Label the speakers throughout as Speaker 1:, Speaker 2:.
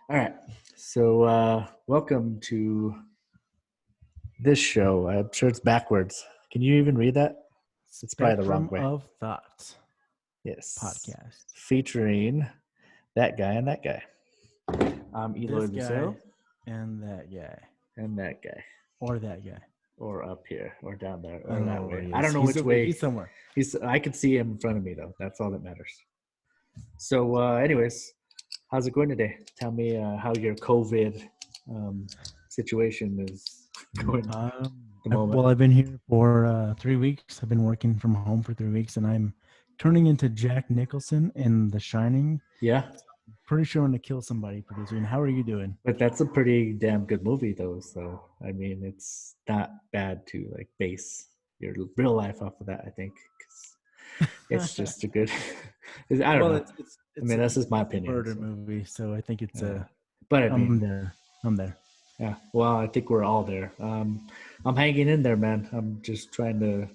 Speaker 1: All right. So, welcome to this show. I'm sure it's backwards. Can you even read that? It's probably the wrong
Speaker 2: Spectrum
Speaker 1: way.
Speaker 2: of Thought
Speaker 1: Yes.
Speaker 2: podcast.
Speaker 1: Featuring that guy and that guy. I'm Eloy
Speaker 2: This
Speaker 1: Lucero
Speaker 2: guy and that guy.
Speaker 1: and that guy.
Speaker 2: Or that guy.
Speaker 1: Or up here or down there
Speaker 2: I
Speaker 1: or
Speaker 2: don't
Speaker 1: that
Speaker 2: know where
Speaker 1: way.
Speaker 2: he
Speaker 1: I
Speaker 2: is.
Speaker 1: don't know which way.
Speaker 2: He's somewhere.
Speaker 1: I can see him in front of me though. That's all that matters. So, anyways, how's it going today? Tell me how your COVID situation is going at the moment.
Speaker 2: I've been here for 3 weeks. I've been working from home for 3 weeks, and I'm turning into Jack Nicholson in The Shining.
Speaker 1: Yeah.
Speaker 2: Pretty sure I'm going to kill somebody pretty soon. How are you doing?
Speaker 1: But that's a pretty damn good movie, though. So I mean, it's not bad to like base your real life off of that. I think 'cause it's just a good. I don't
Speaker 2: Well,
Speaker 1: know. I mean, that's just my
Speaker 2: it's a
Speaker 1: opinion.
Speaker 2: murder
Speaker 1: So,
Speaker 2: movie, so I think it's
Speaker 1: but I
Speaker 2: I'm
Speaker 1: mean,
Speaker 2: there. I'm there.
Speaker 1: yeah. Well, I think we're all there. I'm hanging in there, man. I'm just trying to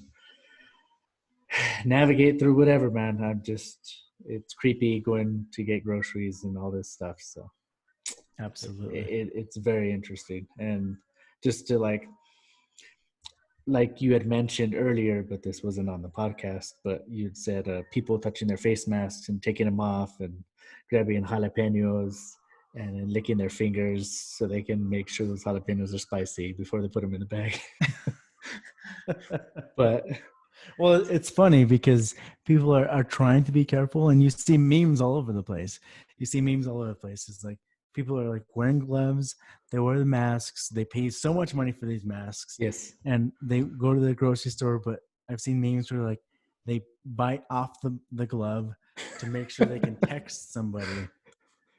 Speaker 1: navigate through whatever, man. It's creepy going to get groceries and all this stuff. So
Speaker 2: Absolutely.
Speaker 1: it's very interesting, and just to like you had mentioned earlier, but this wasn't on the podcast, but you'd said people touching their face masks and taking them off and grabbing jalapenos and then licking their fingers so they can make sure those jalapenos are spicy before they put them in the bag. But
Speaker 2: Well, it's funny because people are trying to be careful, and you see memes all over the place. You see memes all over the place. It's like people are like wearing gloves, they wear the masks, they pay so much money for these masks,
Speaker 1: yes,
Speaker 2: and they go to the grocery store. But I've seen memes where like they bite off the glove to make sure they can text somebody,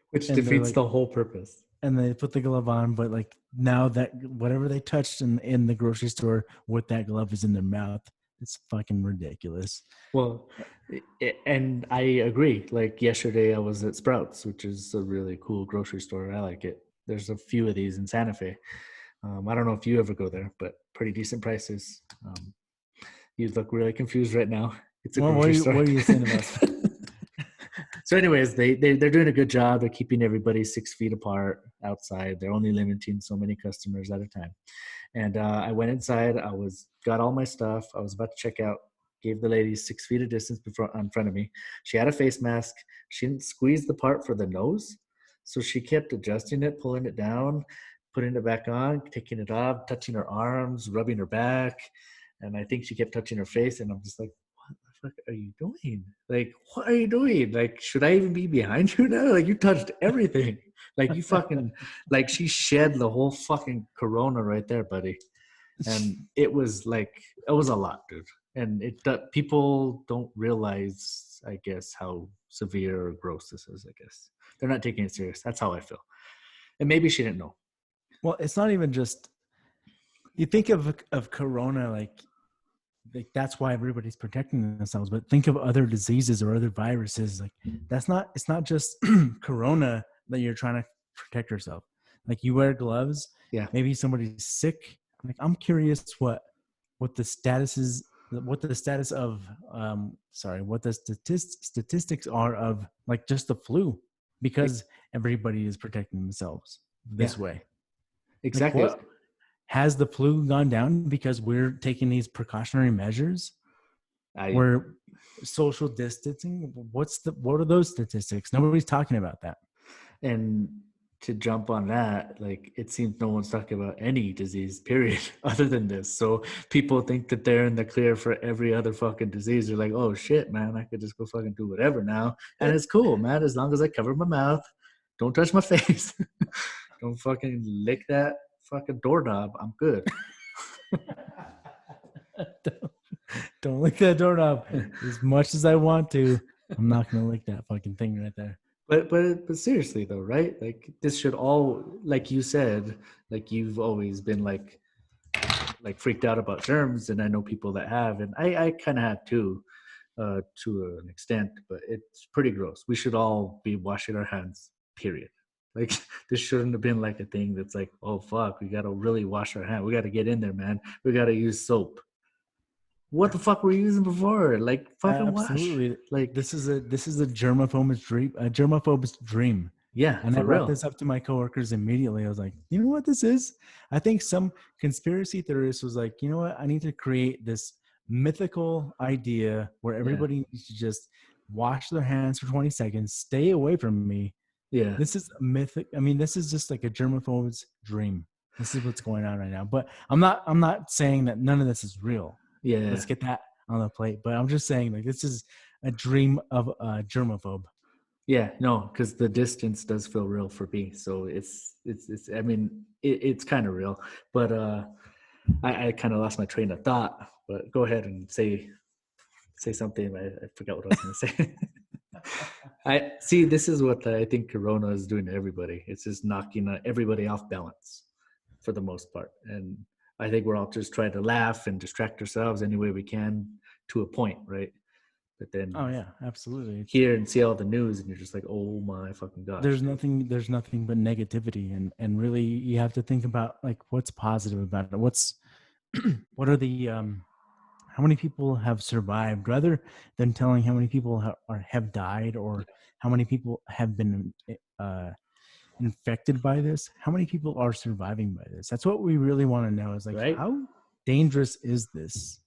Speaker 1: which
Speaker 2: and they're
Speaker 1: defeats
Speaker 2: like,
Speaker 1: the whole purpose.
Speaker 2: and they put the glove on, but like now that whatever they touched in the grocery store with that glove is in their mouth. It's fucking ridiculous.
Speaker 1: Well, and I agree. Like yesterday, I was at Sprouts, which is a really cool grocery store. I like it. There's a few of these in Santa Fe. I don't know if you ever go there, but pretty decent prices. You look really confused right now. It's a
Speaker 2: Well,
Speaker 1: grocery store.
Speaker 2: what are you saying about?
Speaker 1: So, anyways, they're doing a good job. They're keeping everybody 6 feet apart outside. They're only limiting so many customers at a time. And I went inside. Got all my stuff. I was about to check out. Gave the lady 6 feet of distance in front of me. She had a face mask. She didn't squeeze the part for the nose, so she kept adjusting it, pulling it down, putting it back on, taking it off, touching her arms, rubbing her back, and I think she kept touching her face. And I'm just like, what the fuck are you doing? Like, what are you doing? Like, should I even be behind you now? Like, you touched everything. Like, you fucking, like, she shed the whole fucking corona right there, buddy. And it was a lot, dude. And people don't realize, I guess, how severe or gross this is. I guess they're not taking it serious. That's how I feel. And maybe she didn't know.
Speaker 2: Well, it's not even just. You think of corona like that's why everybody's protecting themselves. But think of other diseases or other viruses. Like it's not just corona that you're trying to protect yourself. Like you wear gloves.
Speaker 1: Yeah.
Speaker 2: Maybe somebody's sick. Like I'm curious what the status is. What the status of what the statistics are of like just the flu, because everybody is protecting themselves this way.
Speaker 1: Exactly.
Speaker 2: Like what has the flu gone down because we're taking these precautionary measures? We're social distancing. What are those statistics? Nobody's talking about that.
Speaker 1: And to jump on that, like it seems no one's talking about any disease, period, other than this. So people think that they're in the clear for every other fucking disease. They're like, oh shit, man, I could just go fucking do whatever now. And it's cool, man, as long as I cover my mouth, don't touch my face, don't fucking lick that fucking doorknob, I'm good.
Speaker 2: Don't lick that doorknob. As much as I want to, I'm not gonna lick that fucking thing right there.
Speaker 1: But seriously though, right? Like this should all, like you said, like you've always been like freaked out about germs, and I know people that have, and I kind of have too, to an extent, but it's pretty gross. We should all be washing our hands, period. Like this shouldn't have been like a thing that's like, oh fuck, we gotta really wash our hands. We gotta get in there, man. We gotta use soap. What the fuck were you using before? Like fucking wash.
Speaker 2: Absolutely.
Speaker 1: Like
Speaker 2: this is a germaphobist dream. A germaphobist dream.
Speaker 1: Yeah,
Speaker 2: And I
Speaker 1: for
Speaker 2: brought
Speaker 1: real.
Speaker 2: this up to my coworkers immediately. I was like, you know what this is? I think some conspiracy theorist was like, you know what? I need to create this mythical idea where
Speaker 1: Yeah,
Speaker 2: everybody needs to just wash their hands for 20 seconds, stay away from me.
Speaker 1: yeah,
Speaker 2: This is a mythic. I mean, this is just like a germaphobe's dream. This is what's going on right now. But I'm not saying that none of this is real.
Speaker 1: yeah.
Speaker 2: Let's get that on the plate. But I'm just saying like this is a dream of a germaphobe.
Speaker 1: Yeah, no, because the distance does feel real for me. So it's. I mean, it's kind of real, but I kind of lost my train of thought. But go ahead and say something. I forgot what I was going to say. I see. This is what I think Corona is doing to everybody. It's just knocking everybody off balance for the most part, and I think we're all just trying to laugh and distract ourselves any way we can to a point, right? But then
Speaker 2: Oh yeah, absolutely. It's
Speaker 1: hear and see all the news, and you're just like, oh my fucking gosh, dude.
Speaker 2: there's nothing but negativity, and really you have to think about like what's positive about it. What's what are the how many people have survived rather than telling how many people have died or how many people have been infected by this. How many people are surviving by this? That's what we really want to know is like
Speaker 1: Right?
Speaker 2: how dangerous is this?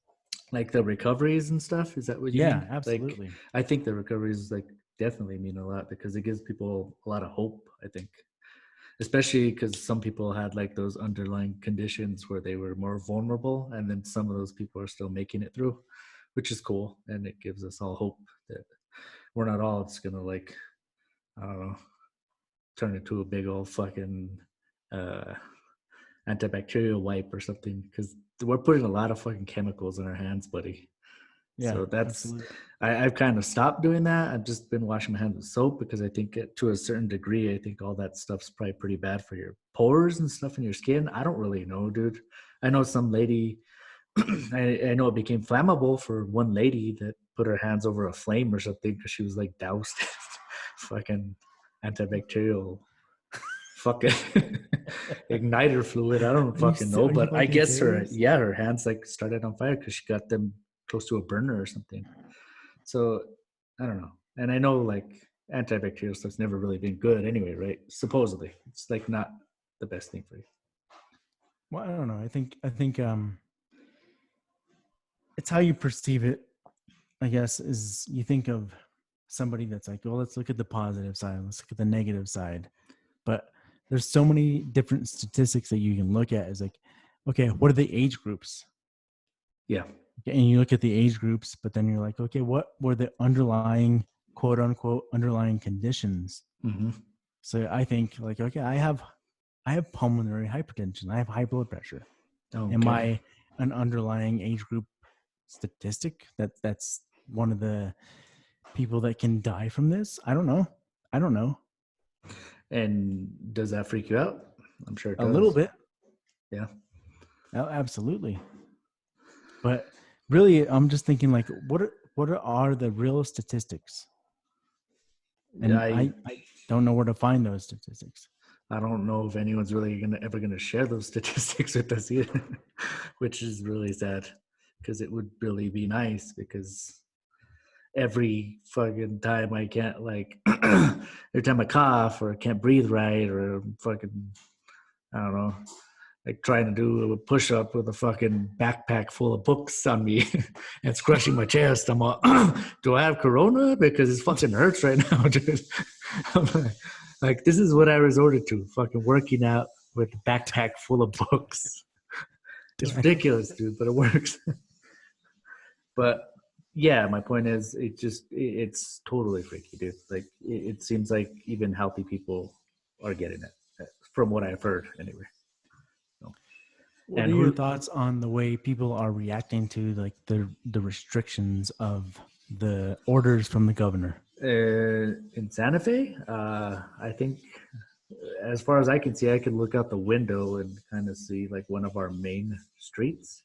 Speaker 1: Like the recoveries and stuff. Is that what you
Speaker 2: Yeah,
Speaker 1: mean? Like,
Speaker 2: absolutely.
Speaker 1: I think the recoveries like definitely mean a lot because it gives people a lot of hope. I think, especially because some people had like those underlying conditions where they were more vulnerable, and then some of those people are still making it through, which is cool, and it gives us all hope that we're not all just gonna like, I don't know, turn into a big old fucking uh antibacterial wipe or something because we're putting a lot of fucking chemicals in our hands, buddy.
Speaker 2: Yeah,
Speaker 1: So that's
Speaker 2: absolutely.
Speaker 1: I've kind of stopped doing that. I've just been washing my hands with soap because I think to a certain degree, I think all that stuff's probably pretty bad for your pores and stuff in your skin. I don't really know, dude. I know some lady, I know it became flammable for one lady that put her hands over a flame or something because she was like doused in fucking antibacterial fucking igniter fluid. I don't fucking know,
Speaker 2: Are you
Speaker 1: but I
Speaker 2: fucking
Speaker 1: guess her,
Speaker 2: serious?
Speaker 1: yeah, her hands like started on fire because she got them close to a burner or something. So I don't know. And I know like antibacterial stuff's never really been good anyway, right? Supposedly, it's like not the best thing for you.
Speaker 2: Well, I don't know. I think it's how you perceive it, I guess, is you think of somebody that's like, well, let's look at the positive side, let's look at the negative side. But there's so many different statistics that you can look at. Is like, okay, what are the age groups?
Speaker 1: Yeah.
Speaker 2: And you look at the age groups, but then you're like, okay, what were the underlying quote unquote underlying conditions?
Speaker 1: Hmm.
Speaker 2: So I think like, okay, I have pulmonary hypertension, I have high blood pressure. Am
Speaker 1: Okay.
Speaker 2: I an underlying age group statistic that's one of the people that can die from this? I don't know. I don't know.
Speaker 1: And does that freak you out? I'm sure it
Speaker 2: A little
Speaker 1: does.
Speaker 2: bit.
Speaker 1: Yeah.
Speaker 2: Absolutely. But really, I'm just thinking like, what are the real statistics? And
Speaker 1: I
Speaker 2: I don't know where to find those statistics.
Speaker 1: I don't know if anyone's really ever gonna share those statistics with us either, which is really sad because it would really be nice because every fucking time I can't like every time I cough or I can't breathe right or fucking I don't know like trying to do a push up with a fucking backpack full of books on me and it's crushing my chest. I'm all, do I have corona? Because it fucking hurts right now, dude. I'm like, this is what I resorted to, fucking working out with a backpack full of books.
Speaker 2: Do
Speaker 1: It's
Speaker 2: I have
Speaker 1: ridiculous, dude, but it works. But yeah, my point is, it's totally freaky, dude. Like it seems like even healthy people are getting it, from what I've heard, anyway. So,
Speaker 2: What are
Speaker 1: and
Speaker 2: your
Speaker 1: who
Speaker 2: thoughts on the way people are reacting to like the restrictions of the orders from the governor?
Speaker 1: in Santa Fe, I think, as far as I can see, I can look out the window and kind of see like one of our main streets,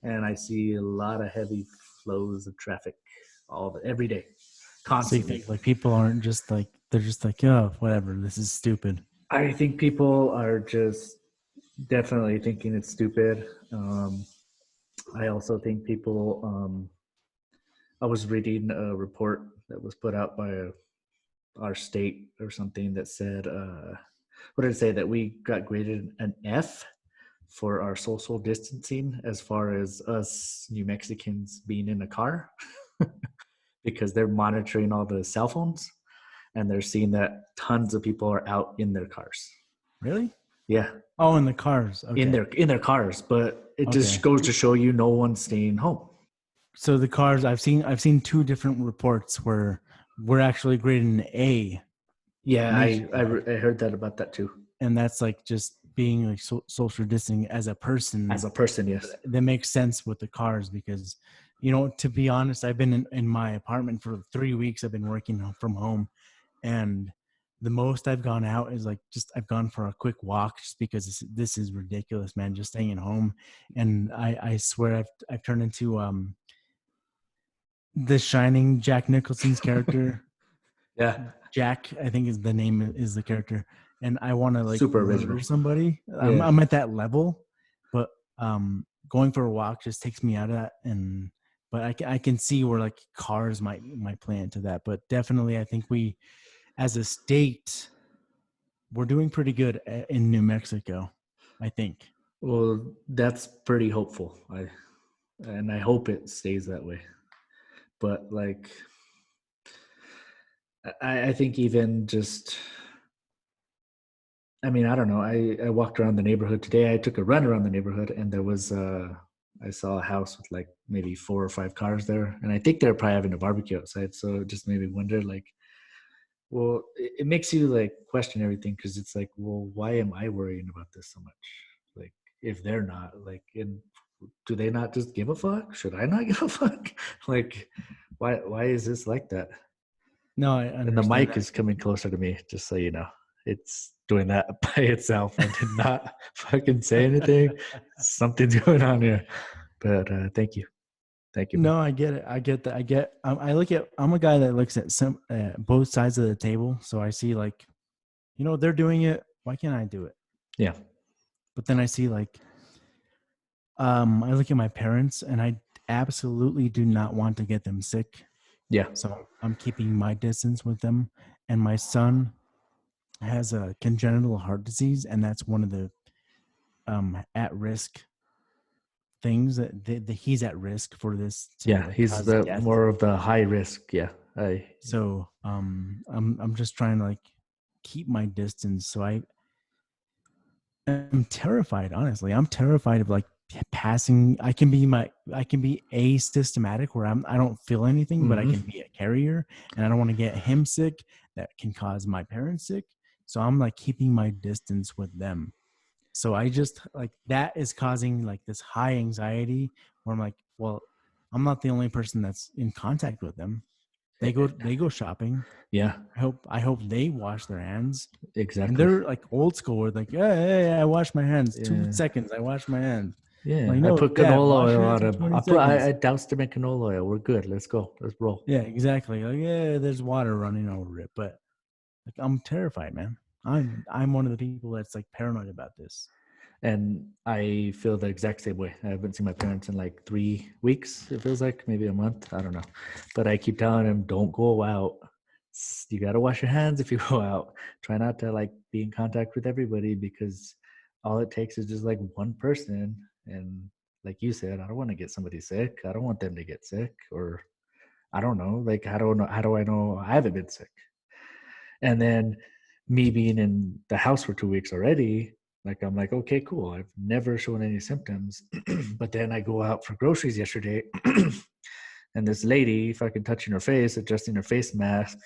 Speaker 1: and I see a lot of heavy flows of traffic every day,
Speaker 2: So you
Speaker 1: constantly.
Speaker 2: think like people aren't just like they're just like, oh, whatever, this is stupid.
Speaker 1: I think people are just definitely thinking it's stupid. I also think people. I was reading a report that was put out by our state or something that said, what did it say? That we got graded an F for our social distancing as far as us New Mexicans being in a car because they're monitoring all the cell phones and they're seeing that tons of people are out in their cars.
Speaker 2: Really?
Speaker 1: Yeah,
Speaker 2: Oh, in the cars.
Speaker 1: in
Speaker 2: Okay.
Speaker 1: their cars, but it just
Speaker 2: Okay.
Speaker 1: goes to show you no one's staying home.
Speaker 2: So the cars I've seen two different reports where we're actually graded an A
Speaker 1: Yeah,
Speaker 2: nationwide,
Speaker 1: I heard that about that too.
Speaker 2: and that's like just being like social distancing as a
Speaker 1: As
Speaker 2: person.
Speaker 1: a person, yes.
Speaker 2: That makes sense with the cars because, to be honest, I've been in my apartment for 3 weeks. I've been working from home, and the most I've gone out is like just I've gone for a quick walk just because this is ridiculous, man. Just staying at home, and I swear I've turned into The Shining, Jack Nicholson's character.
Speaker 1: Yeah,
Speaker 2: Jack, I think is the name is the character, and I want to like
Speaker 1: super
Speaker 2: murder
Speaker 1: original.
Speaker 2: somebody. I'm,
Speaker 1: Yeah.
Speaker 2: I'm at that level, but going for a walk just takes me out of that. And but I can see where like cars might play into that. But definitely, I think we as a state we're doing pretty good in New Mexico. I think.
Speaker 1: Well, that's pretty hopeful. I hope it stays that way. But like, I think even just, I mean, I don't know. I walked around the neighborhood today. I took a run around the neighborhood, and there was I saw a house with like maybe 4 or 5 cars there, and I think they're probably having a barbecue outside. So it just made me wonder, like, well, it makes you like question everything because it's like, well, why am I worrying about this so much? Like, if they're not, like, and do they not just give a fuck? Should I not give a fuck? Like, why is this like that?
Speaker 2: No, I
Speaker 1: And the
Speaker 2: understand
Speaker 1: mic
Speaker 2: that.
Speaker 1: is coming closer to me, just so you know. It's doing that by itself. I did not fucking say anything. Something's going on here. But thank you. Thank you, man.
Speaker 2: No, I get it. I get that. I look at. I'm a guy that looks at some both sides of the table. So I see like, they're doing it. Why can't I do it?
Speaker 1: Yeah.
Speaker 2: But then I see like, I look at my parents, and I absolutely do not want to get them sick.
Speaker 1: Yeah.
Speaker 2: So I'm keeping my distance with them. And my son has a congenital heart disease, and that's one of the at risk things that he's at risk for this
Speaker 1: Yeah.
Speaker 2: to
Speaker 1: He's
Speaker 2: cause
Speaker 1: the
Speaker 2: death.
Speaker 1: more of the high risk. Yeah.
Speaker 2: So I'm just trying to like keep my distance. So I am terrified, honestly. I'm terrified of like passing. I can be asystematic where I don't feel anything, but I
Speaker 1: Mm-hmm.
Speaker 2: can be a carrier, and I don't want to get him sick. That can cause my parents sick. So I'm like keeping my distance with them. So I just like that is causing like this high anxiety where I'm like, well, I'm not the only person that's in contact with them. They go shopping.
Speaker 1: Yeah.
Speaker 2: I hope they wash their hands. And
Speaker 1: Exactly.
Speaker 2: they're like old school, where like, yeah, I wash my hands. two
Speaker 1: Yeah.
Speaker 2: seconds, I wash my hands. I'm
Speaker 1: Yeah.
Speaker 2: like,
Speaker 1: I
Speaker 2: no,
Speaker 1: put
Speaker 2: Dad,
Speaker 1: canola
Speaker 2: wash
Speaker 1: oil
Speaker 2: your hands
Speaker 1: on
Speaker 2: in
Speaker 1: him.
Speaker 2: 20 seconds.
Speaker 1: I doused him in canola oil. We're good. Let's go. Let's roll.
Speaker 2: Yeah, exactly. Like, yeah, there's water running over it, but like, I'm terrified, man. I'm one of the people that's like paranoid about this.
Speaker 1: And I feel the exact same way. I haven't seen my parents in like 3 weeks. It feels like maybe a month. I don't know. But I keep telling them, don't go out. You got to wash your hands if you go out. Try not to like be in contact with everybody because all it takes is just like one person. And like you said, I don't want to get somebody sick. I don't want them to get sick. Or I don't know. Like, how do I know I haven't been sick? And then me being in the house for 2 weeks already, like I'm like, okay, cool. I've never shown any symptoms. But then I go out for groceries yesterday and this lady fucking touching her face, adjusting her face mask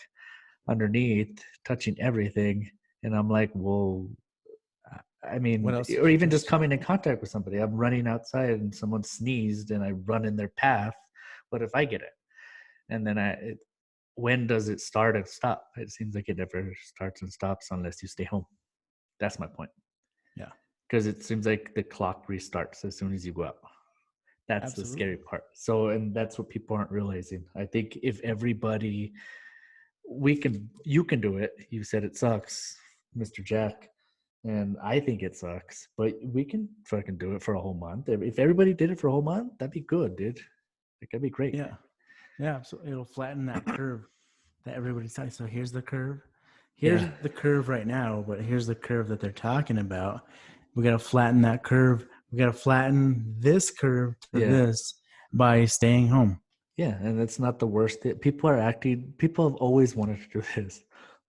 Speaker 1: underneath, touching everything. And I'm like, well, I
Speaker 2: What
Speaker 1: mean,
Speaker 2: else did
Speaker 1: or
Speaker 2: she
Speaker 1: even just
Speaker 2: touch?
Speaker 1: coming in contact with somebody. I'm running outside and someone sneezed and I run in their path. What if I get it? And then when does it start and stop? It seems like it never starts and stops unless you stay home. That's my point.
Speaker 2: Yeah,
Speaker 1: Because it seems like the clock restarts as soon as you go out. That's the scary
Speaker 2: absolutely.
Speaker 1: part. So, and that's what people aren't realizing. I think if everybody, you can do it. You said it sucks, Mr. Jack. And I think it sucks, but we can fucking do it for a whole month. If everybody did it for a whole month, that'd be good, dude. Like, that'd be great.
Speaker 2: Yeah, yeah, so it'll flatten that curve. that everybody's talking. So here's the curve.
Speaker 1: Yeah.
Speaker 2: Here's the curve right now, but here's the curve that they're talking about. We got to flatten that curve. We got to flatten this curve to
Speaker 1: Yeah.
Speaker 2: this by staying home.
Speaker 1: Yeah, and it's not the worst. People have always wanted to do this.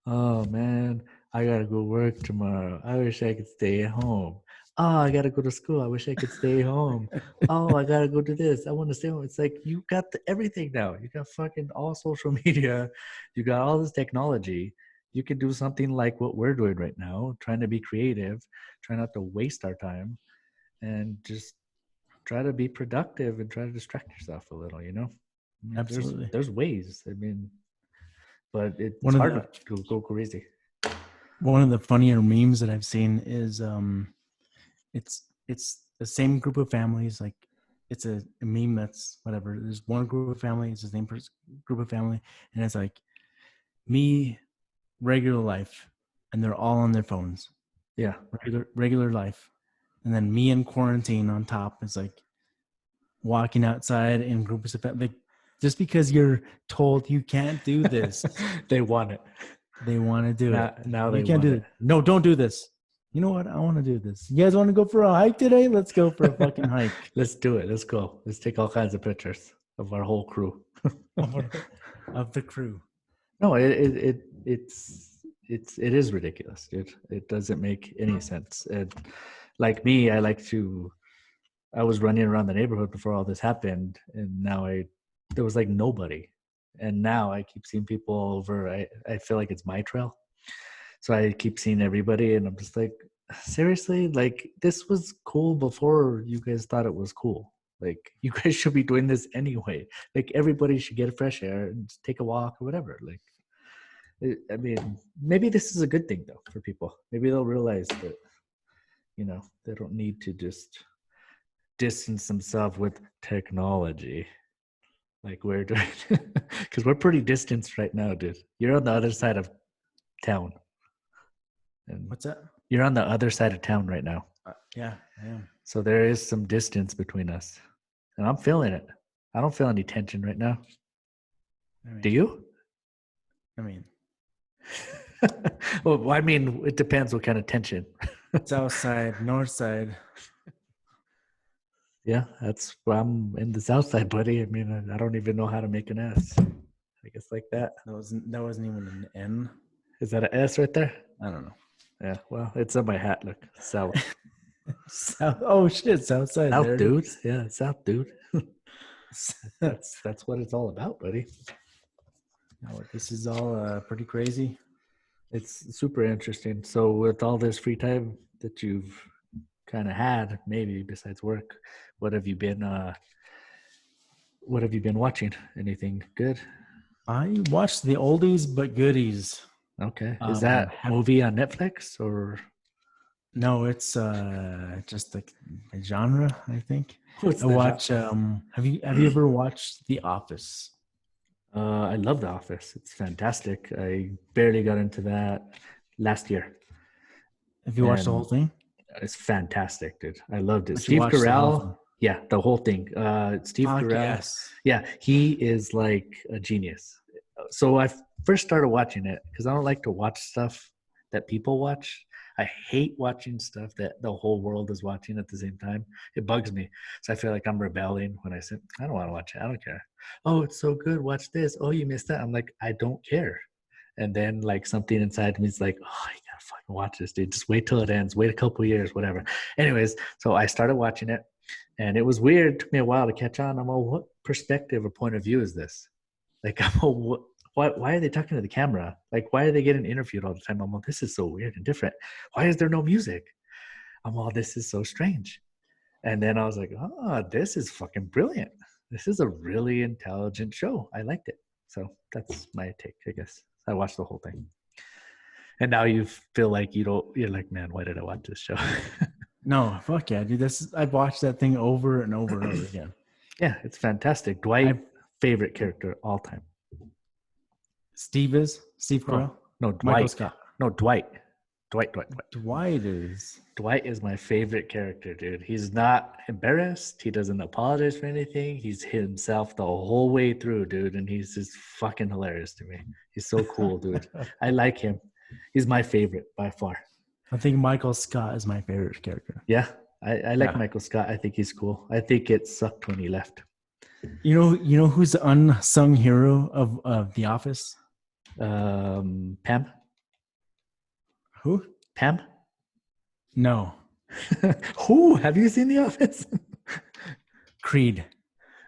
Speaker 1: Oh man, I gotta go work tomorrow. I wish I could stay at home. Oh, I gotta go to school. I wish I could stay home. Oh, I gotta go do this. I want to stay home. It's like you got everything now. You got fucking all social media. You got all this technology. You could do something like what we're doing right now, trying to be creative, try not to waste our time, and just try to be productive and try to distract yourself a little, I mean,
Speaker 2: Absolutely.
Speaker 1: there's ways. I mean, but it's
Speaker 2: One of
Speaker 1: hard
Speaker 2: the
Speaker 1: to go crazy.
Speaker 2: one of the funnier memes that I've seen is it's the same group of families. Like it's a meme that's whatever. There's one group of family. It's the same group of family, and it's like me, regular life, and they're all on their phones.
Speaker 1: Yeah.
Speaker 2: Regular life, and then me in quarantine on top is like walking outside in groups of like just because you're told you can't do this,
Speaker 1: They want it.
Speaker 2: they want to do
Speaker 1: Now,
Speaker 2: it.
Speaker 1: now
Speaker 2: You
Speaker 1: they
Speaker 2: can't
Speaker 1: want
Speaker 2: do
Speaker 1: it.
Speaker 2: it. No, don't do this. You know what? I want to do this. You guys want to go for a hike today? Let's go for a fucking hike.
Speaker 1: Let's do it. Let's go. Let's take all kinds of pictures of our whole crew.
Speaker 2: Of the crew.
Speaker 1: No, it is ridiculous, dude. It doesn't make any sense. Like me, I was running around the neighborhood before all this happened, and now there was like nobody, and now I keep seeing people all over. I feel like it's my trail, so I keep seeing everybody, and I'm just like, seriously, like this was cool before you guys thought it was cool. Like you guys should be doing this anyway. Like everybody should get fresh air and just take a walk or whatever. Like, I mean, maybe this is a good thing though for people. Maybe they'll realize that they don't need to just distance themselves with technology like we're doing, because we're pretty distanced right now, dude. You're on the other side of town, and
Speaker 2: What's that?
Speaker 1: you're on the other side of town right now,
Speaker 2: Yeah, I am.
Speaker 1: so there is some distance between us, and I'm feeling it. I don't feel any tension right now. Do you?
Speaker 2: I mean,
Speaker 1: Well, I mean, it depends what kind of tension.
Speaker 2: south side, north side.
Speaker 1: Yeah, that's why I'm in the south side, buddy. I mean, I don't even know how to make an S. I guess like that.
Speaker 2: That wasn't even an N.
Speaker 1: Is that an S right there?
Speaker 2: I don't know.
Speaker 1: Yeah, well, it's on my hat. Look, south.
Speaker 2: South. Oh shit, south side.
Speaker 1: South,
Speaker 2: there.
Speaker 1: dude. Yeah, south, dude. That's what it's all about, buddy.
Speaker 2: No, this is all pretty crazy.
Speaker 1: It's super interesting. So, with all this free time that you've kind of had, maybe besides work, what have you been? What have you been watching? Anything good?
Speaker 2: I watched the oldies but goodies.
Speaker 1: Okay, is that movie on Netflix or?
Speaker 2: No, it's just like a genre, I think.
Speaker 1: What's
Speaker 2: I watch have you ever watched The Office?
Speaker 1: I love The Office. It's fantastic. I barely got into that last year.
Speaker 2: Have you watched the whole thing?
Speaker 1: It's fantastic, dude. I loved it.
Speaker 2: But
Speaker 1: Steve Carell. Yeah, the whole thing. Steve Carell.
Speaker 2: Yes.
Speaker 1: Yeah, he is like a genius. So I first started watching it because I don't like to watch stuff that people watch. I hate watching stuff that the whole world is watching at the same time. It bugs me. So I feel like I'm rebelling when I say, I don't want to watch it. I don't care. Oh, it's so good. Watch this. Oh, you missed that. I'm like, I don't care. And then like something inside me is like, oh, you gotta fucking watch this, dude. Just wait till it ends. Wait a couple of years, whatever. Anyways, so I started watching it, and it was weird. It took me a while to catch on. I'm all, what perspective or point of view is this? Like, I'm all, why are they talking to the camera? Like, why are they getting interviewed all the time? I'm all, this is so weird and different. Why is there no music? I'm all, this is so strange. And then I was like, oh, this is fucking brilliant. This is a really intelligent show. I liked it. So that's my take, I guess. I watched the whole thing. And now you feel like you're like, man, why did I watch this show?
Speaker 2: No, fuck yeah, dude. I've watched that thing over and over and over again.
Speaker 1: Yeah, it's fantastic. Dwight, favorite character all time.
Speaker 2: Steve Carell?
Speaker 1: No, Dwight.
Speaker 2: Michael Scott.
Speaker 1: No, Dwight. Dwight.
Speaker 2: Dwight is.
Speaker 1: Dwight is my favorite character, dude. He's not embarrassed. He doesn't apologize for anything. He's himself the whole way through, dude. And he's just fucking hilarious to me. He's so cool, dude. I like him. He's my favorite by far.
Speaker 2: I think Michael Scott is my favorite character.
Speaker 1: Yeah, I like
Speaker 2: Yeah.
Speaker 1: Michael Scott. I think he's cool. I think it sucked when he left.
Speaker 2: You know who's the unsung hero of The Office?
Speaker 1: Pam?
Speaker 2: Who?
Speaker 1: Pam?
Speaker 2: No,
Speaker 1: Who? Have you seen The Office?
Speaker 2: Creed.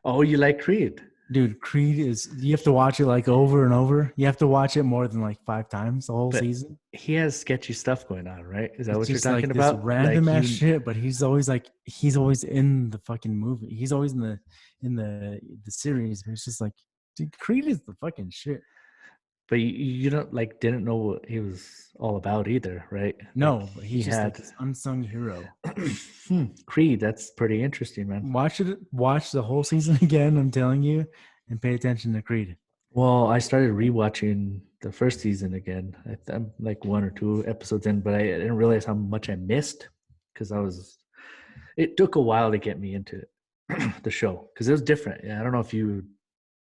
Speaker 1: Oh, you like Creed?
Speaker 2: Dude, Creed is, you have to watch it like over and over. You have to watch it more than like 5 times the whole
Speaker 1: But
Speaker 2: season.
Speaker 1: he has sketchy stuff going on, right? Is that
Speaker 2: It's
Speaker 1: what you're
Speaker 2: just
Speaker 1: talking
Speaker 2: like this
Speaker 1: about?
Speaker 2: random
Speaker 1: Like
Speaker 2: ass shit, but he's always in the fucking movie. He's always in the series. But it's just like, dude, Creed is the fucking shit.
Speaker 1: but you don't like didn't know what he was all about either, right?
Speaker 2: No,
Speaker 1: Like,
Speaker 2: but
Speaker 1: he
Speaker 2: he's just like
Speaker 1: had
Speaker 2: this unsung hero.
Speaker 1: Creed. That's pretty interesting, man.
Speaker 2: Watch the whole season again, I'm telling you, and pay attention to Creed.
Speaker 1: Well, I started rewatching the first season again. I'm like 1 or 2 episodes in, but I didn't realize how much I missed because it took a while to get me into the show because it was different. Yeah, I don't know if you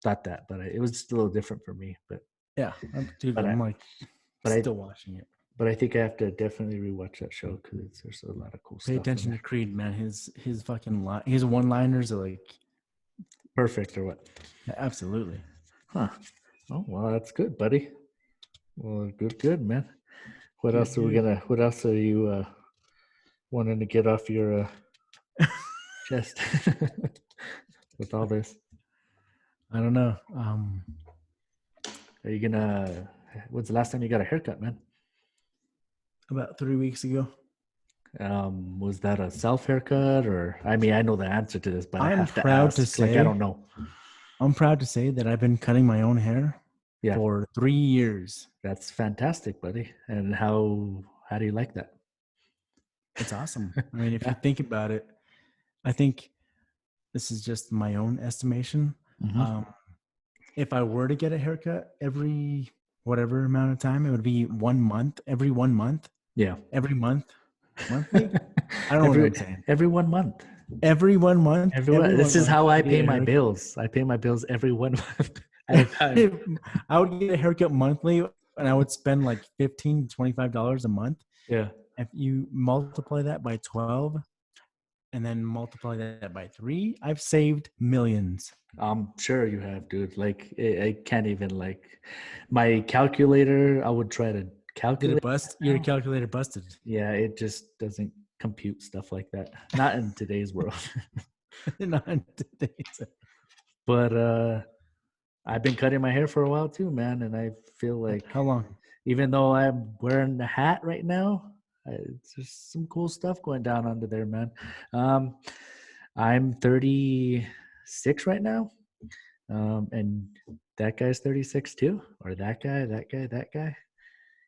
Speaker 1: thought that, but it was just a little different for me.
Speaker 2: Yeah, dude,
Speaker 1: But
Speaker 2: I'm
Speaker 1: I-
Speaker 2: like
Speaker 1: but I
Speaker 2: still watching it.
Speaker 1: but I think I have to definitely rewatch that show because there's a lot of cool
Speaker 2: Pay
Speaker 1: stuff.
Speaker 2: attention
Speaker 1: In
Speaker 2: to
Speaker 1: there.
Speaker 2: Creed, man. His fucking his one-liners are like,
Speaker 1: Perfect or what?
Speaker 2: absolutely.
Speaker 1: Huh. Oh well, that's good, buddy. Well, good, man. What
Speaker 2: Good,
Speaker 1: else are we
Speaker 2: good.
Speaker 1: gonna? What else are you wanting to get off your chest with all this?
Speaker 2: I don't know.
Speaker 1: Are you gonna? When's the last time you got a haircut, man?
Speaker 2: About 3 weeks ago.
Speaker 1: Was that a self haircut or? I mean, I know the answer to this, but I
Speaker 2: I'm
Speaker 1: have to
Speaker 2: proud to
Speaker 1: ask. Like, I
Speaker 2: say-
Speaker 1: don't know.
Speaker 2: I'm proud to say that I've been cutting my own hair
Speaker 1: Yeah,
Speaker 2: for 3 years.
Speaker 1: that's fantastic, buddy. And how do you like that?
Speaker 2: It's awesome. I mean, if you
Speaker 1: Yeah.
Speaker 2: think about it, I think this is just my own estimation.
Speaker 1: Mhm.
Speaker 2: If I were to get a haircut every whatever amount of time, it would be 1 month. Every 1 month.
Speaker 1: Yeah.
Speaker 2: Every month. Monthly? I don't know what I'm saying.
Speaker 1: Every 1 month.
Speaker 2: Every 1 month.
Speaker 1: This is how I pay my
Speaker 2: haircut.
Speaker 1: bills. I pay my bills every 1 month at a time.
Speaker 2: I would get a haircut monthly and I would spend like $15 to $25 a month.
Speaker 1: Yeah.
Speaker 2: If you multiply that by 12 and then multiply that by 3, I've saved millions.
Speaker 1: I'm sure you have, dude. Like, I can't even like my calculator. I would try to
Speaker 2: Did
Speaker 1: calculate.
Speaker 2: it bust? Your calculator busted.
Speaker 1: Yeah, it just doesn't compute stuff like that. Not in today's world.
Speaker 2: Not in today's.
Speaker 1: But I've been cutting my hair for a while too, man, and I feel like
Speaker 2: How long?
Speaker 1: even though I'm wearing a hat right now, there's some cool stuff going down under there, man. I'm 36 right now, and that guy's 36 too, or that guy.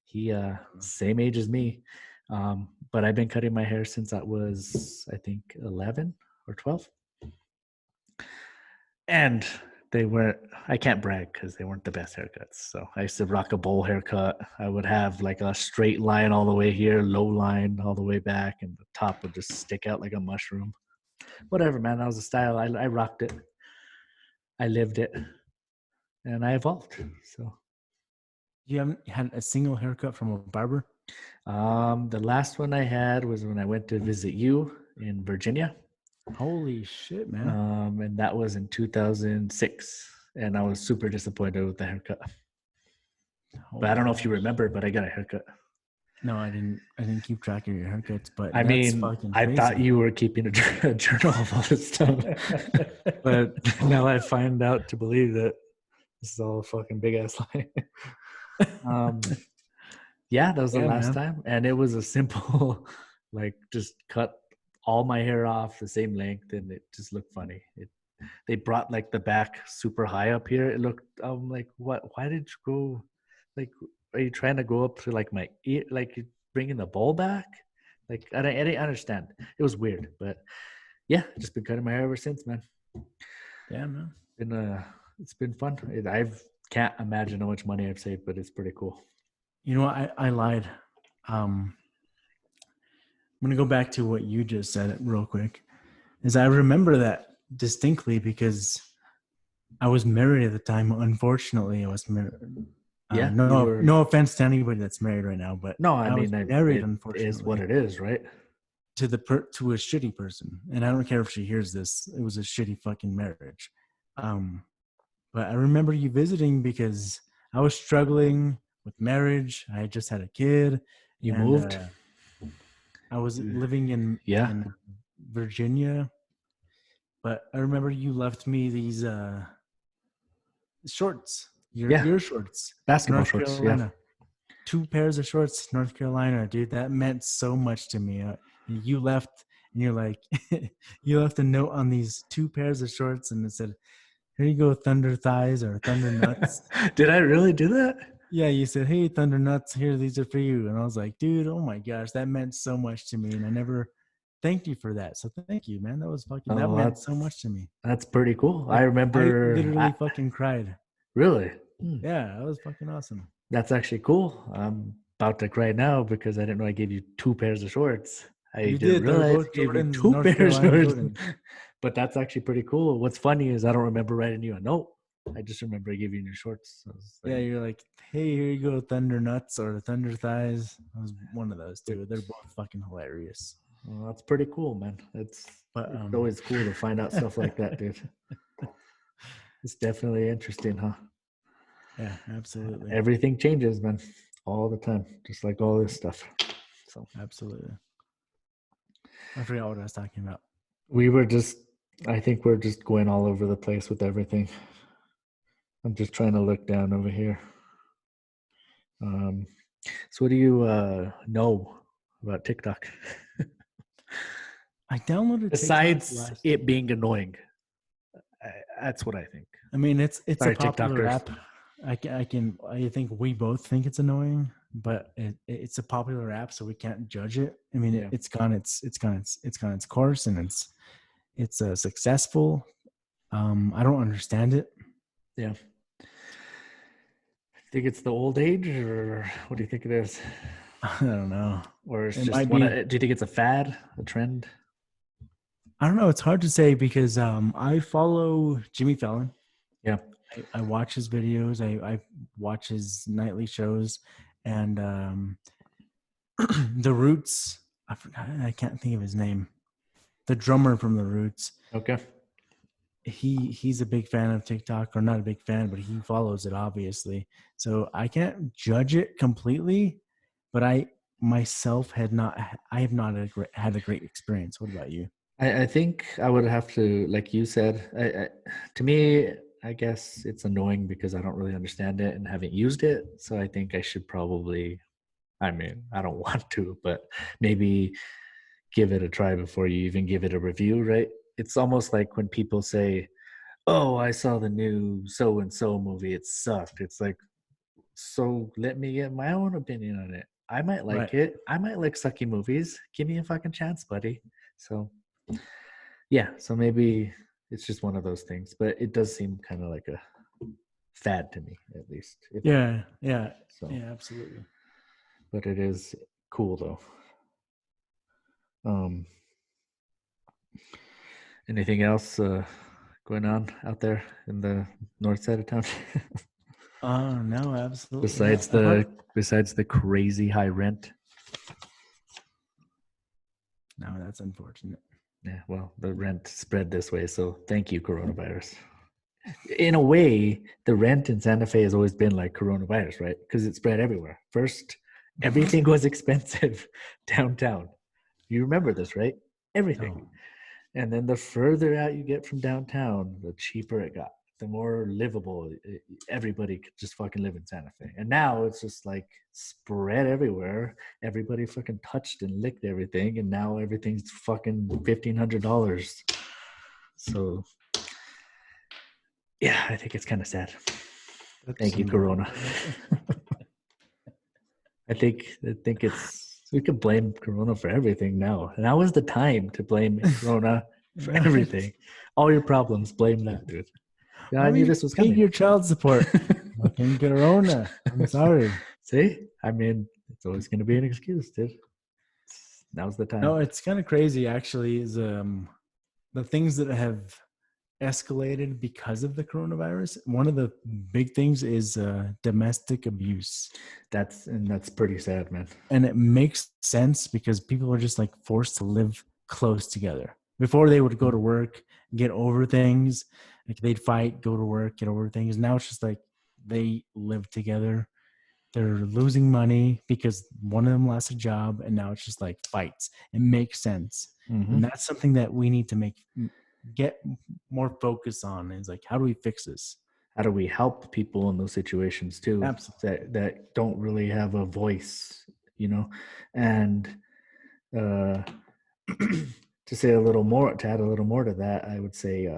Speaker 1: He same age as me, but I've been cutting my hair since I was, I think, 11 or 12, and they weren't. I can't brag because they weren't the best haircuts. So I used to rock a bowl haircut. I would have like a straight line all the way here, low line all the way back, and the top would just stick out like a mushroom. Whatever, man. That was a style. I rocked it. I lived it, and I evolved. So
Speaker 2: You haven't had a single haircut from a barber?
Speaker 1: the last one I had was when I went to visit you in Virginia.
Speaker 2: Holy shit, man.
Speaker 1: And that was in 2006. And I was super disappointed with the haircut. But I don't know if you remember, but I got a haircut.
Speaker 2: No, I didn't keep track of your haircuts, but
Speaker 1: I
Speaker 2: that's
Speaker 1: mean,
Speaker 2: fucking
Speaker 1: I
Speaker 2: crazy.
Speaker 1: thought you were keeping a journal of all this stuff. But now I find out to believe that this is all a fucking big ass lie. Yeah, that was the
Speaker 2: Yeah,
Speaker 1: last
Speaker 2: man.
Speaker 1: time. And it was a simple, like, just cut all my hair off the same length and it just looked funny. They brought like the back super high up here. It looked, I'm like, what? Why did you go? Like, are you trying to go up to like my ear? Like, you bringing the bowl back? Like, I didn't understand. It was weird, but yeah, just been cutting my hair ever since, man.
Speaker 2: Yeah, man.
Speaker 1: It's been fun. I can't imagine how much money I've saved, but it's pretty cool.
Speaker 2: You know what? I lied. I'm going to go back to what you just said real quick. Is I remember that distinctly because I was married at the time. Unfortunately, I was married.
Speaker 1: Yeah, you
Speaker 2: No,
Speaker 1: were.
Speaker 2: no offense to anybody that's married right now, but
Speaker 1: No, I
Speaker 2: I was
Speaker 1: mean,
Speaker 2: married,
Speaker 1: it is what
Speaker 2: unfortunately,
Speaker 1: it is, right?
Speaker 2: to a shitty person. And I don't care if she hears this. It was a shitty fucking marriage. Um, but I remember you visiting because I was struggling with marriage. I had just had a kid,
Speaker 1: You
Speaker 2: and
Speaker 1: moved.
Speaker 2: I was living
Speaker 1: Yeah,
Speaker 2: in Virginia. But I remember you left me these shorts,
Speaker 1: yeah,
Speaker 2: your shorts,
Speaker 1: basketball
Speaker 2: North
Speaker 1: shorts. Yeah.
Speaker 2: Carolina. 2 pairs of shorts, North Carolina, dude. That meant so much to me. You left, and you're like, you left a note on these 2 pairs of shorts, and it said, "Here you go, Thunder Thighs or Thunder Nuts."
Speaker 1: Did I really do that?
Speaker 2: Yeah, you said, "Hey, Thunder Nuts, here, these are for you." And I was like, dude, oh my gosh, that meant so much to me. And I never thanked you for that. So thank you, man. That
Speaker 1: Oh,
Speaker 2: meant so much to me.
Speaker 1: that's pretty cool. I
Speaker 2: Like, I
Speaker 1: remember.
Speaker 2: literally fucking cried.
Speaker 1: Really. Hmm.
Speaker 2: Yeah, that was fucking awesome.
Speaker 1: That's actually cool. I'm about to cry now because I didn't know I gave you 2 pairs of shorts. I
Speaker 2: You
Speaker 1: didn't
Speaker 2: did. They're
Speaker 1: realize
Speaker 2: both
Speaker 1: I gave you
Speaker 2: Jordans,
Speaker 1: two
Speaker 2: North
Speaker 1: pairs of
Speaker 2: Carolina
Speaker 1: shorts.
Speaker 2: Jordans.
Speaker 1: But that's actually pretty cool. What's funny is I don't remember writing you a note. I just remember I gave you new shorts. So
Speaker 2: Yeah,
Speaker 1: like,
Speaker 2: you're like, hey, here you go, Thunder Nuts or Thunder Thighs. I was one of those two. They're both fucking hilarious.
Speaker 1: well, that's pretty cool, man.
Speaker 2: But
Speaker 1: It's always cool to find out stuff like that, dude. It's definitely interesting, huh?
Speaker 2: yeah, absolutely.
Speaker 1: Everything changes, man, all the time, just like all this stuff. So
Speaker 2: Absolutely. I forgot what I was talking about.
Speaker 1: we were just, I think we're just going all over the place with everything. I'm just trying to look down over here. So what do you know about TikTok?
Speaker 2: I downloaded TikTok
Speaker 1: Besides
Speaker 2: last.
Speaker 1: it being annoying, that's what I think.
Speaker 2: I mean, it's a
Speaker 1: Sorry,
Speaker 2: popular
Speaker 1: TikTokers.
Speaker 2: app. I think we both think it's annoying, but it's a popular app, so we can't judge it. I mean,
Speaker 1: Yeah,
Speaker 2: it's gone its course, and it's successful. I don't understand it.
Speaker 1: yeah. Think it's the old age, or what do you think it is?
Speaker 2: I don't know.
Speaker 1: Or it's
Speaker 2: It
Speaker 1: just
Speaker 2: might
Speaker 1: one?
Speaker 2: be.
Speaker 1: Do you think it's a fad, a trend?
Speaker 2: I don't know. It's hard to say because I follow Jimmy Fallon.
Speaker 1: Yeah.
Speaker 2: I watch his videos. I watch his nightly shows, and the Roots. I forgot. I can't think of his name. The drummer from the Roots.
Speaker 1: Okay.
Speaker 2: He's a big fan of TikTok, or not a big fan, but he follows it obviously. So I can't judge it completely, but I myself had not. I have not had a great experience. What about you?
Speaker 1: I think I would have to, like you said, to me, I guess it's annoying because I don't really understand it and haven't used it. So I think I should probably, I mean, I don't want to, but maybe give it a try before you even give it a review, right? It's almost like when people say, "Oh, I saw the new so and so movie. It sucked." It's like, so let me get my own opinion on it. I might like
Speaker 2: Right.
Speaker 1: it. I might like sucky movies. Give me a fucking chance, buddy. So yeah, so maybe it's just one of those things, but it does seem kind of like a fad to me, at least.
Speaker 2: Yeah. Yeah.
Speaker 1: So,
Speaker 2: Yeah. Absolutely.
Speaker 1: but it is cool though. Um, anything else going on out there in the north side of town?
Speaker 2: Oh no, absolutely
Speaker 1: besides
Speaker 2: not. I thought,
Speaker 1: the crazy high rent?
Speaker 2: no, that's unfortunate.
Speaker 1: Yeah, well, the rent spread this way, so thank you, coronavirus. In a way, the rent in Santa Fe has always been like coronavirus, right? Because it spread everywhere. First, everything was expensive downtown. You remember this, right? Everything.
Speaker 2: No.
Speaker 1: And then the further out you get from downtown, the cheaper it got. The more livable, everybody could just fucking live in Santa Fe. And now it's just like spread everywhere. Everybody fucking touched and licked everything, and now everything's fucking $1,500. So yeah, I think it's kind of sad. Thank you, Corona. I think it's, we could blame Corona for everything now. Now is the time to blame Corona for everything. All your problems, blame that, dude. Yeah, I knew this was
Speaker 2: Pay
Speaker 1: coming.
Speaker 2: your child support. Fucking Corona. I'm sorry.
Speaker 1: See, I mean, It's always going to be an excuse, dude. Now's the time.
Speaker 2: No, it's kind of crazy actually. Is the things that have escalated because of the coronavirus. One of the big things is domestic abuse.
Speaker 1: That's pretty sad, man.
Speaker 2: And it makes sense because people are just like forced to live close together. Before they would go to work, get over things, like they'd fight, go to work, get over things. Now it's just like they live together. They're losing money because one of them lost a job, and now it's just like fights. It makes sense. And that's something that we need to get more focus on, is like, how do we fix this?
Speaker 1: How do we help people in those situations too?
Speaker 2: Absolutely.
Speaker 1: That don't really have a voice, and to say a little more, to add a little more to that, I would say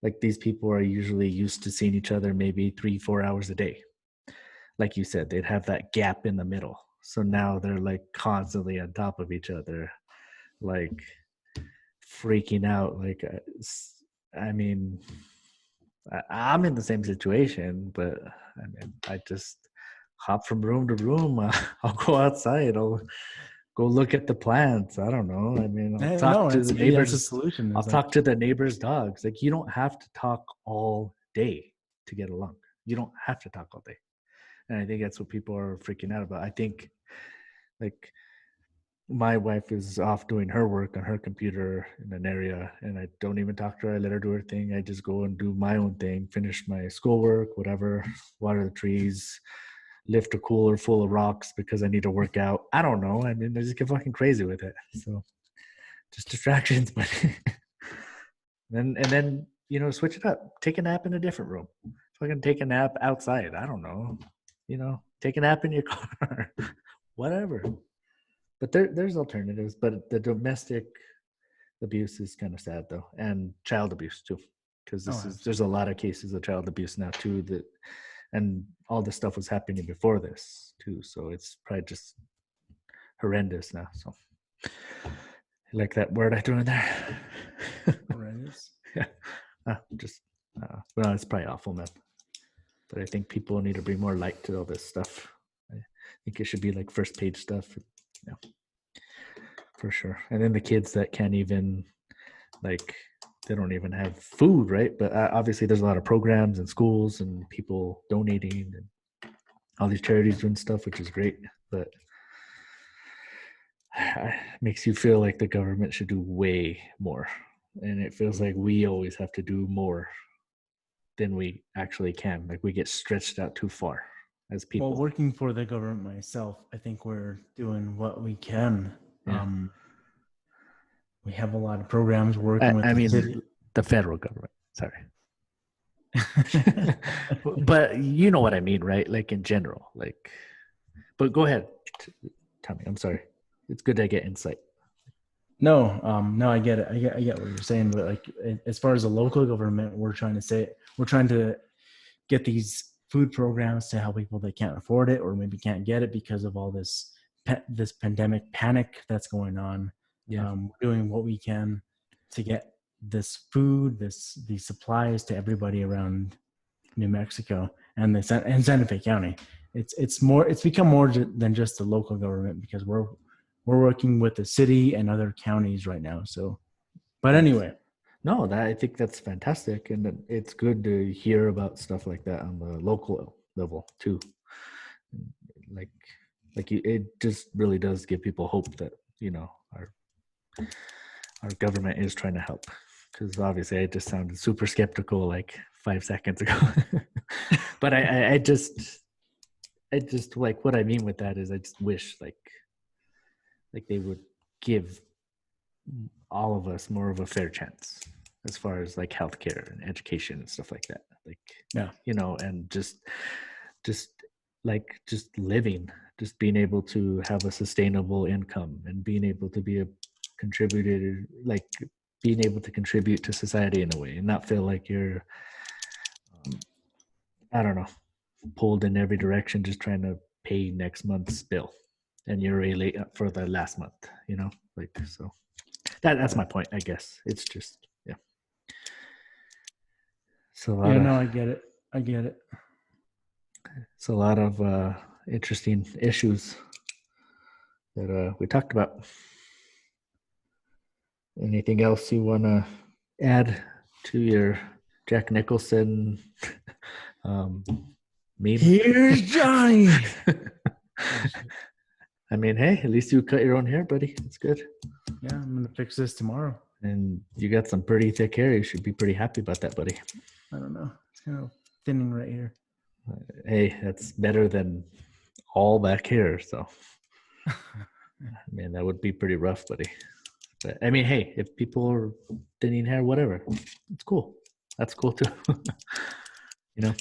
Speaker 1: like these people are usually used to seeing each other maybe 3-4 hours a day. Like you said, they'd have that gap in the middle, so now they're like constantly on top of each other, like freaking out. Like I mean, I'm in the same situation, but I mean, I just hop from room to room. I'll go outside. I'll go look at the plants. I don't know. I mean, I'll talk to the
Speaker 2: that's a
Speaker 1: neighbors.
Speaker 2: solution.
Speaker 1: I'll talk to the neighbors' dogs. Like, you don't have to talk all day to get along. You don't have to talk all day. And I think that's what people are freaking out about. I think, like, my wife is off doing her work on her computer in an area, and I don't even talk to her. I let her do her thing. I just go and do my own thing, finish my schoolwork, whatever, water the trees, lift a cooler full of rocks because I need to work out. I don't know. I mean, I just get fucking crazy with it. So just distractions, but and then switch it up. Take a nap in a different room. Fucking take a nap outside. I don't know. Take a nap in your car. Whatever. But there's alternatives. But the domestic abuse is kind of sad though, and child abuse too, because there's a lot of cases of child abuse now too. And all this stuff was happening before this too, so it's probably just horrendous now. So, you like that word I threw in there?
Speaker 2: Horrendous.
Speaker 1: Yeah. Well, it's probably awful, man. But I think people need to bring more light to all this stuff. I think it should be like first page stuff. Yeah, for sure. And then the kids that can't even, like, they don't even have food, right? But obviously there's a lot of programs and schools and people donating and all these charities doing stuff, which is great. But it makes you feel like the government should do way more. And it feels like we always have to do more than we actually can. Like, we get stretched out too far as people.
Speaker 2: Well, working for the government myself, I think we're doing what we can.
Speaker 1: Yeah.
Speaker 2: We have a lot of programs working with the city.
Speaker 1: The federal government. Sorry. But you know what I mean, right? Like, in general. Like, but go ahead. Tell me. I'm sorry. It's good to get insight.
Speaker 2: No, I get it. I get what you're saying, but like, as far as the local government, we're trying to get these food programs to help people that can't afford it or maybe can't get it because of all this pandemic panic that's going on.
Speaker 1: Yeah.
Speaker 2: We're doing what we can to get this food, these supplies to everybody around New Mexico and Santa Fe County. It's become more than just the local government, because we're working with the city and other counties right now. So, but anyway.
Speaker 1: No, I think that's fantastic. And it's good to hear about stuff like that on the local level too. Like it just really does give people hope that, our government is trying to help. Because obviously I just sounded super skeptical like 5 seconds ago. But I just like, what I mean with that is I just wish like they would give all of us more of a fair chance as far as like healthcare and education and stuff like that. Like,
Speaker 2: yeah,
Speaker 1: and just living, just being able to have a sustainable income and being able to be a contributor, like being able to contribute to society in a way and not feel like you're, I don't know, pulled in every direction just trying to pay next month's bill and you're really late for the last month, like, so that's my point, I guess. It's just, yeah. So
Speaker 2: I get it.
Speaker 1: It's a lot of interesting issues that we talked about. Anything else you want to add to your Jack Nicholson um, meme?
Speaker 2: Here's Johnny.
Speaker 1: I mean, hey, at least you cut your own hair, buddy. It's good.
Speaker 2: Yeah, I'm gonna fix this tomorrow.
Speaker 1: And you got some pretty thick hair. You should be pretty happy about that, buddy.
Speaker 2: I don't know. It's kind of thinning right here.
Speaker 1: Hey, that's better than all back hair. So, man, that would be pretty rough, buddy. But I mean, hey, if people are thinning hair, whatever, it's cool. That's cool too. You know,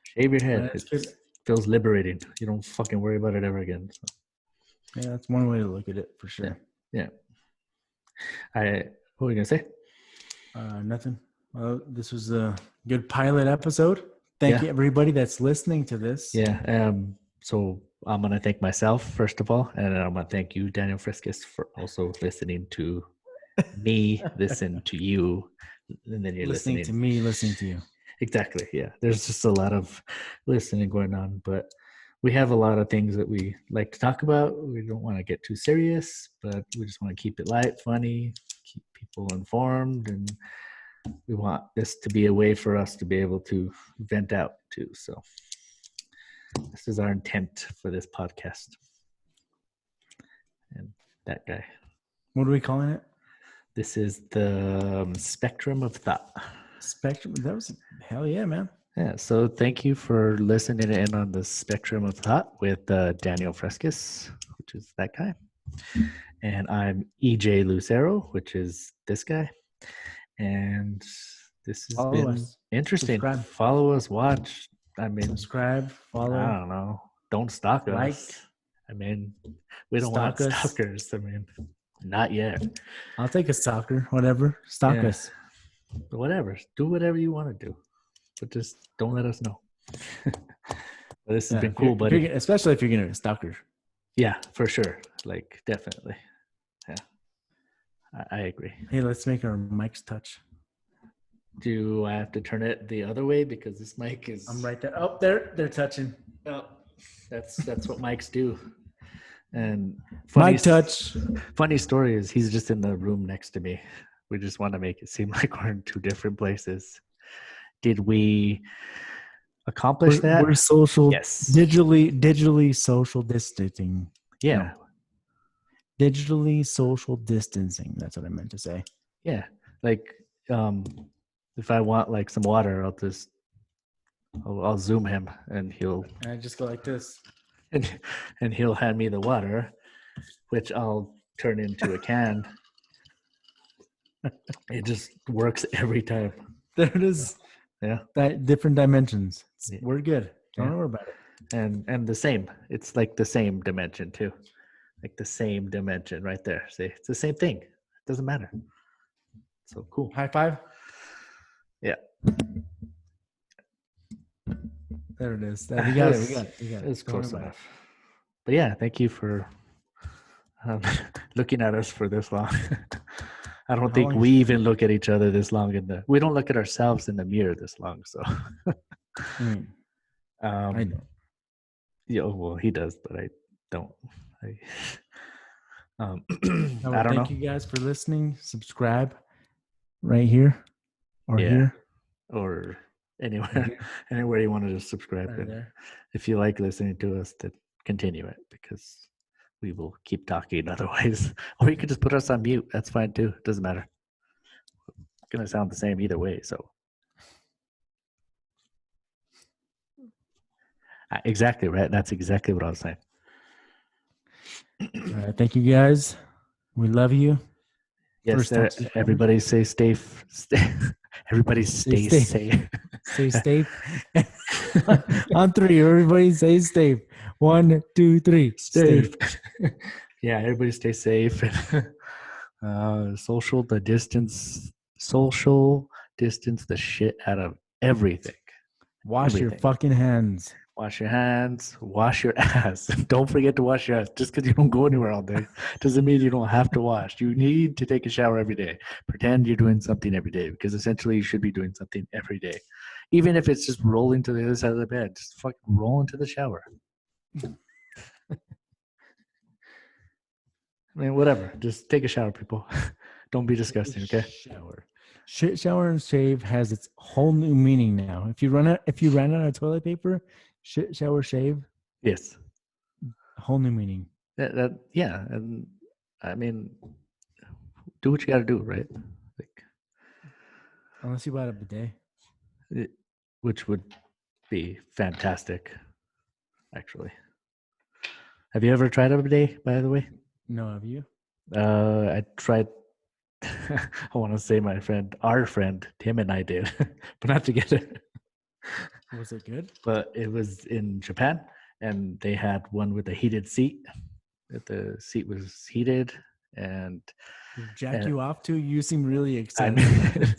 Speaker 1: shave your head. It feels liberating. You don't fucking worry about it ever again. So.
Speaker 2: Yeah, that's one way to look at it for sure.
Speaker 1: Yeah. What were you gonna say?
Speaker 2: Nothing. Well, this was a good pilot episode. Thank you, everybody that's listening to this.
Speaker 1: Yeah. So I'm gonna thank myself first of all, and I'm gonna thank you, Daniel Friskus, for also listening to me, listen to you, and then you're listening
Speaker 2: to me, listening to you.
Speaker 1: Exactly. Yeah. There's just a lot of listening going on, but we have a lot of things that we like to talk about. We don't want to get too serious, but we just want to keep it light, funny, keep people informed, and we want this to be a way for us to be able to vent out too. So this is our intent for this podcast. And that guy.
Speaker 2: What are we calling it?
Speaker 1: This is the Spectrum of Thought.
Speaker 2: Spectrum. That was hell yeah, man.
Speaker 1: Yeah. So thank you for listening in on the Spectrum of Thought with Daniel Frescus, which is that guy. And I'm EJ Lucero, which is this guy. And this has been interesting.
Speaker 2: Subscribe.
Speaker 1: Follow us, watch. I mean,
Speaker 2: subscribe, follow.
Speaker 1: I don't know. Don't stalk
Speaker 2: like.
Speaker 1: us. I mean, we don't want stalkers. I mean, not yet.
Speaker 2: I'll take a stalker, whatever. Stalk us.
Speaker 1: Whatever. Do whatever you want to do. But just don't let us know. This has been cool, buddy.
Speaker 2: Especially if you're going to be a stalker.
Speaker 1: Yeah, for sure. Like, definitely. Yeah. I agree.
Speaker 2: Hey, let's make our mics touch.
Speaker 1: Do I have to turn it the other way because this mic is?
Speaker 2: I'm right there. Oh, they're touching.
Speaker 1: Oh, that's what mics do. And
Speaker 2: mic touch.
Speaker 1: Funny story is he's just in the room next to me. We just want to make it seem like we're in two different places. Did we accomplish that?
Speaker 2: We're social.
Speaker 1: Yes.
Speaker 2: Digitally social distancing.
Speaker 1: Yeah.
Speaker 2: No. Digitally social distancing. That's what I meant to say.
Speaker 1: Yeah. Like, if I want like some water, I'll zoom him and he'll.
Speaker 2: I just go like this.
Speaker 1: And he'll hand me the water, which I'll turn into a can. It just works every time.
Speaker 2: There it is.
Speaker 1: Yeah.
Speaker 2: Different dimensions. We're good. Don't worry about it.
Speaker 1: And the same. It's like the same dimension too. Like the same dimension right there. See, it's the same thing. It doesn't matter. So cool.
Speaker 2: High five.
Speaker 1: Yeah.
Speaker 2: There it is. We got it.
Speaker 1: It's close enough. But yeah, thank you for looking at us for this long. I don't think we even look at each other this long we don't look at ourselves in the mirror this long. So
Speaker 2: I know.
Speaker 1: Yeah, well, he does, but I don't. I don't know.
Speaker 2: Thank you guys for listening. Subscribe right here or here
Speaker 1: or anywhere you want to just subscribe.
Speaker 2: Right there.
Speaker 1: If you like listening to us, then continue it because we will keep talking otherwise. Or you could just put us on mute. That's fine too. It doesn't matter. It's gonna sound the same either way. So exactly right. That's exactly what I was saying.
Speaker 2: All right, thank you guys. We love you.
Speaker 1: Yes, everybody stay safe. Everybody stay safe.
Speaker 2: Stay safe. On three, everybody stay safe. 1, 2, 3. Safe.
Speaker 1: Yeah, everybody stay safe. Social distance the shit out of everything.
Speaker 2: Wash your fucking hands.
Speaker 1: Wash your hands. Wash your ass. Don't forget to wash your ass. Just because you don't go anywhere all day doesn't mean you don't have to wash. You need to take a shower every day. Pretend you're doing something every day because essentially you should be doing something every day. Even if it's just rolling to the other side of the bed, just fucking roll into the shower. mean, whatever. Just take a shower, people. Don't be disgusting, okay?
Speaker 2: Shower. Shit, shower, and shave has its whole new meaning now. If you ran out of toilet paper, shit, shower, shave,
Speaker 1: Yes.
Speaker 2: whole new meaning.
Speaker 1: Yeah, and I mean, do what you got to do, right? Like,
Speaker 2: Unless you bought a bidet.
Speaker 1: it, which would be fantastic, actually. Have you ever tried a bidet, by the way?
Speaker 2: No, have you?
Speaker 1: I tried. I want to say our friend, Tim and I did, but not together.
Speaker 2: Was it good?
Speaker 1: But it was in Japan, and they had one with a heated seat. That the seat was heated, and
Speaker 2: Jack
Speaker 1: and
Speaker 2: you off too? You seem really
Speaker 1: I
Speaker 2: excited.
Speaker 1: mean,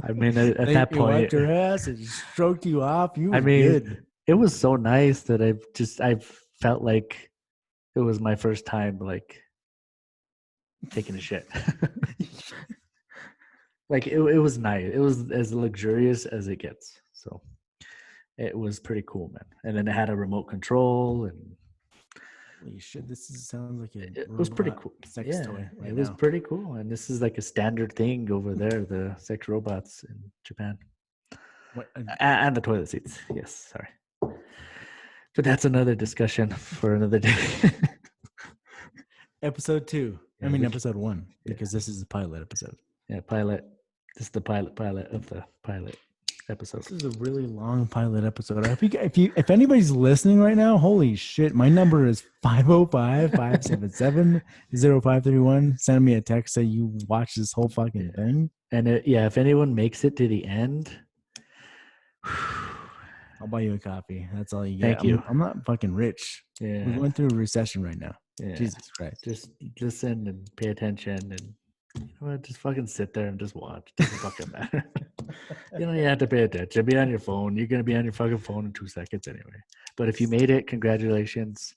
Speaker 1: I mean, at that
Speaker 2: It wiped
Speaker 1: point,
Speaker 2: your ass. It stroked you off. You
Speaker 1: I
Speaker 2: was
Speaker 1: mean,
Speaker 2: good.
Speaker 1: it was so nice that I felt like it was my first time like taking a shit. Like it was nice. It was as luxurious as it gets. So it was pretty cool, man. And then it had a remote control, and
Speaker 2: Holy shit! Sounds like a
Speaker 1: it was pretty
Speaker 2: robot
Speaker 1: cool.
Speaker 2: sex
Speaker 1: Yeah,
Speaker 2: toy right
Speaker 1: it was
Speaker 2: now.
Speaker 1: pretty cool. And this is like a standard thing over there, the sex robots in Japan.
Speaker 2: What?
Speaker 1: And the toilet seats. Yes, sorry. But that's another discussion for another day.
Speaker 2: Episode 2.
Speaker 1: Yeah,
Speaker 2: I mean,
Speaker 1: we
Speaker 2: episode 1,
Speaker 1: yeah.
Speaker 2: because this is the pilot episode.
Speaker 1: Yeah, pilot. This is the pilot of the pilot episode.
Speaker 2: This is a really long pilot episode. If anybody's listening right now, holy shit, my number is 505-577-0531. Send me a text that you watch this whole fucking thing.
Speaker 1: And if anyone makes it to the end,
Speaker 2: I'll buy you a coffee. That's all you get.
Speaker 1: Thank you.
Speaker 2: I'm not fucking rich.
Speaker 1: Yeah.
Speaker 2: We're going through a recession right now.
Speaker 1: Yeah.
Speaker 2: Jesus Christ.
Speaker 1: Just listen and pay attention, and you know what, just fucking sit there and just watch. It doesn't fucking matter. You don't even have to pay attention. Be on your phone. You're gonna be on your fucking phone in 2 seconds anyway. But if you made it, congratulations.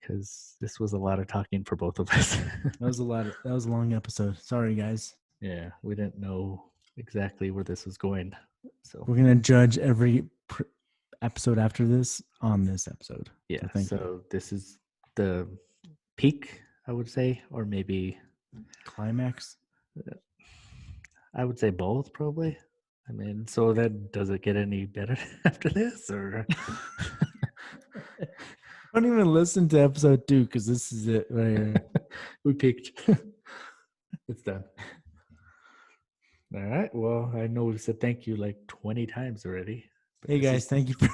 Speaker 1: Because this was a lot of talking for both of us.
Speaker 2: That was a long episode. Sorry, guys.
Speaker 1: Yeah, we didn't know exactly where this was going. So
Speaker 2: we're gonna judge every episode after this on this episode.
Speaker 1: Yeah. So this is the peak, I would say, or maybe
Speaker 2: climax.
Speaker 1: I would say both, probably. I mean, so then does it get any better after this, or?
Speaker 2: Don't even listen to episode 2 because this is it right here.
Speaker 1: We peaked. It's done. All right. Well, I know we've said thank you like 20 times already.
Speaker 2: Hey guys, thank you for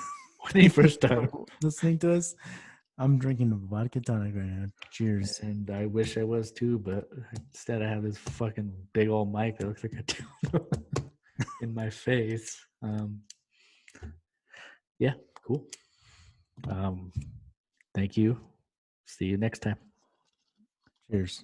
Speaker 1: 21st time
Speaker 2: listening to us. I'm drinking a vodka tonic right now. Cheers.
Speaker 1: And I wish I was too, but instead I have this fucking big old mic that looks like a dildo in my face. Yeah, cool. Thank you. See you next time.
Speaker 2: Cheers.